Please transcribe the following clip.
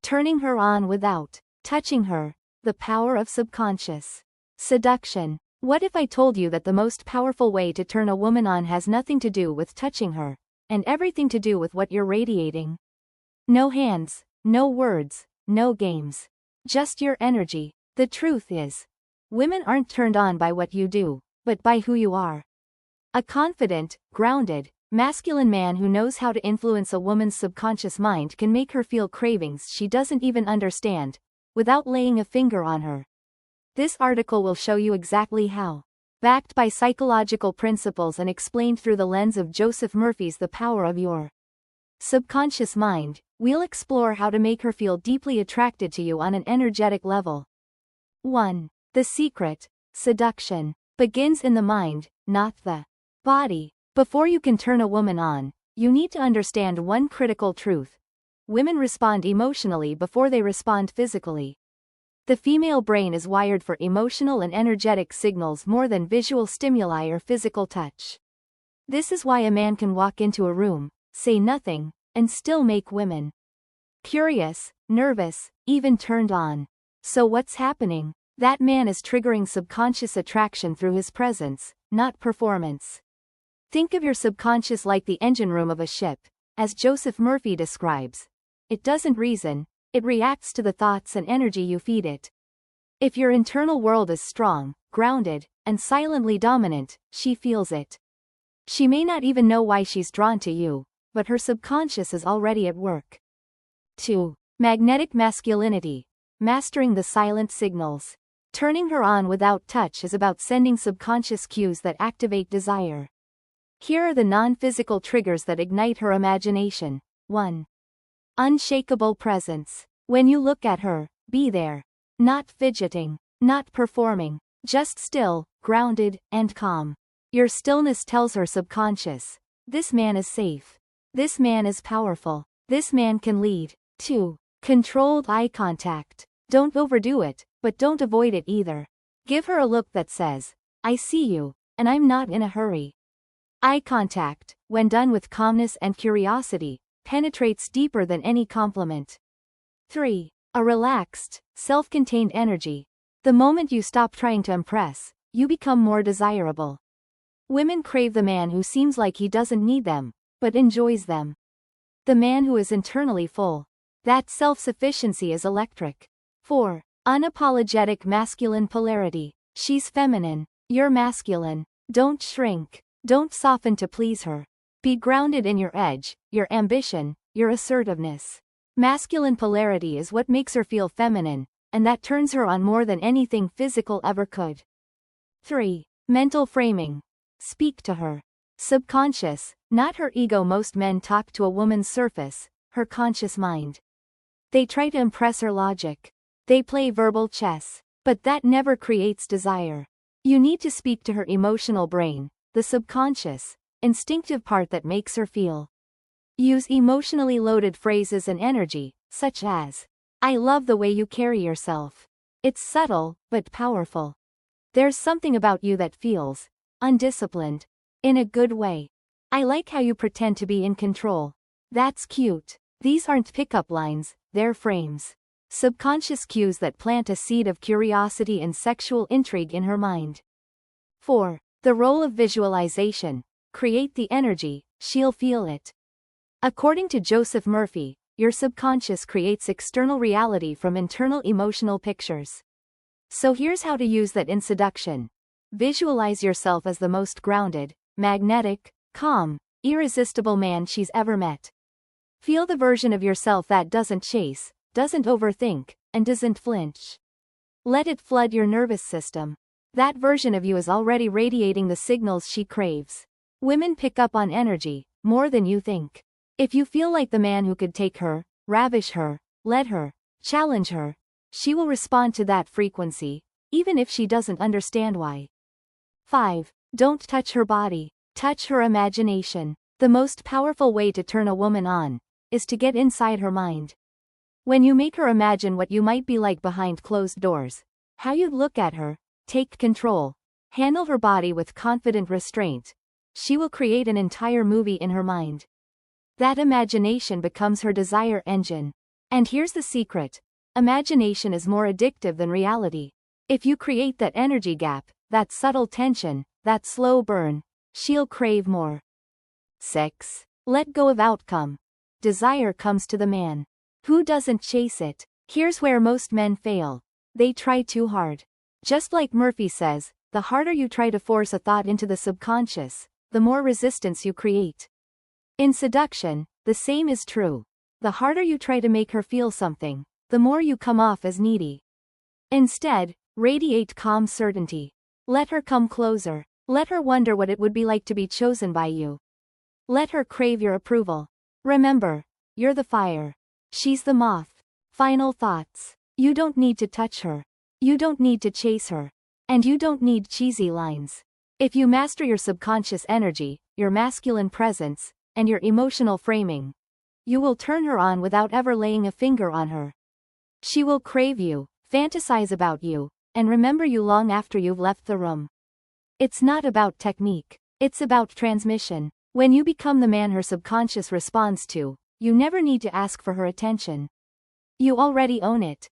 Turning her on without touching her. The power of subconscious seduction. What if I told you that the most powerful way to turn a woman on has nothing to do with touching her, and everything to do with what you're radiating? No hands, no words, no games. Just your energy. The truth is, women aren't turned on by what you do, but by who you are. A confident, grounded, masculine man who knows how to influence a woman's subconscious mind can make her feel cravings she doesn't even understand, without laying a finger on her. This article will show you exactly how. Backed by psychological principles and explained through the lens of Joseph Murphy's The Power of Your Subconscious Mind, we'll explore how to make her feel deeply attracted to you on an energetic level. 1. The secret. Seduction begins in the mind, not the body. Before you can turn a woman on, you need to understand one critical truth. Women respond emotionally before they respond physically. The female brain is wired for emotional and energetic signals more than visual stimuli or physical touch. This is why a man can walk into a room, say nothing, and still make women curious, nervous, even turned on. So what's happening? That man is triggering subconscious attraction through his presence, not performance. Think of your subconscious like the engine room of a ship, as Joseph Murphy describes. It doesn't reason, it reacts to the thoughts and energy you feed it. If your internal world is strong, grounded, and silently dominant, she feels it. She may not even know why she's drawn to you, but her subconscious is already at work. 2. Magnetic masculinity. Mastering the silent signals. Turning her on without touch is about sending subconscious cues that activate desire. Here are the non-physical triggers that ignite her imagination. 1. Unshakable presence. When you look at her, be there. Not fidgeting, not performing, just still, grounded, and calm. Your stillness tells her subconscious, this man is safe. This man is powerful. This man can lead. 2. Controlled eye contact. Don't overdo it, but don't avoid it either. Give her a look that says, I see you, and I'm not in a hurry. Eye contact, when done with calmness and curiosity, penetrates deeper than any compliment. 3. A relaxed, self-contained energy. The moment you stop trying to impress, you become more desirable. Women crave the man who seems like he doesn't need them, but enjoys them. The man who is internally full. That self-sufficiency is electric. 4. Unapologetic masculine polarity. She's feminine. You're masculine. Don't shrink. Don't soften to please her. Be grounded in your edge, your ambition, your assertiveness. Masculine polarity is what makes her feel feminine, and that turns her on more than anything physical ever could. 3. Mental framing. Speak to her. Subconscious, not her ego. Most men talk to a woman's surface, her conscious mind. They try to impress her logic. They play verbal chess, but that never creates desire. You need to speak to her emotional brain, the subconscious, instinctive part that makes her feel. Use emotionally loaded phrases and energy, such as, I love the way you carry yourself. It's subtle, but powerful. There's something about you that feels undisciplined. In a good way. I like how you pretend to be in control. That's cute. These aren't pickup lines, they're frames. Subconscious cues that plant a seed of curiosity and sexual intrigue in her mind. 4. The role of visualization. Create the energy, she'll feel it. According to Joseph Murphy, your subconscious creates external reality from internal emotional pictures. So here's how to use that in seduction. Visualize yourself as the most grounded, magnetic, calm, irresistible man she's ever met. Feel the version of yourself that doesn't chase, doesn't overthink, and doesn't flinch. Let it flood your nervous system. That version of you is already radiating the signals she craves. Women pick up on energy, more than you think. If you feel like the man who could take her, ravish her, lead her, challenge her, she will respond to that frequency, even if she doesn't understand why. 5. Don't touch her body. Touch her imagination. The most powerful way to turn a woman on is to get inside her mind. When you make her imagine what you might be like behind closed doors, how you'd look at her, take control, handle her body with confident restraint, she will create an entire movie in her mind. That imagination becomes her desire engine. And here's the secret. Imagination is more addictive than reality. If you create that energy gap, that subtle tension, that slow burn, she'll crave more. 6. Let go of outcome. Desire comes to the man who doesn't chase it. Here's where most men fail. They try too hard. Just like Murphy says, the harder you try to force a thought into the subconscious, the more resistance you create. In seduction, the same is true. The harder you try to make her feel something, the more you come off as needy. Instead, radiate calm certainty. Let her come closer. Let her wonder what it would be like to be chosen by you. Let her crave your approval. Remember, you're the fire. She's the moth. Final thoughts. You don't need to touch her. You don't need to chase her. And you don't need cheesy lines. If you master your subconscious energy, your masculine presence, and your emotional framing, you will turn her on without ever laying a finger on her. She will crave you, fantasize about you, and remember you long after you've left the room. It's not about technique. It's about transmission. When you become the man her subconscious responds to, you never need to ask for her attention. You already own it.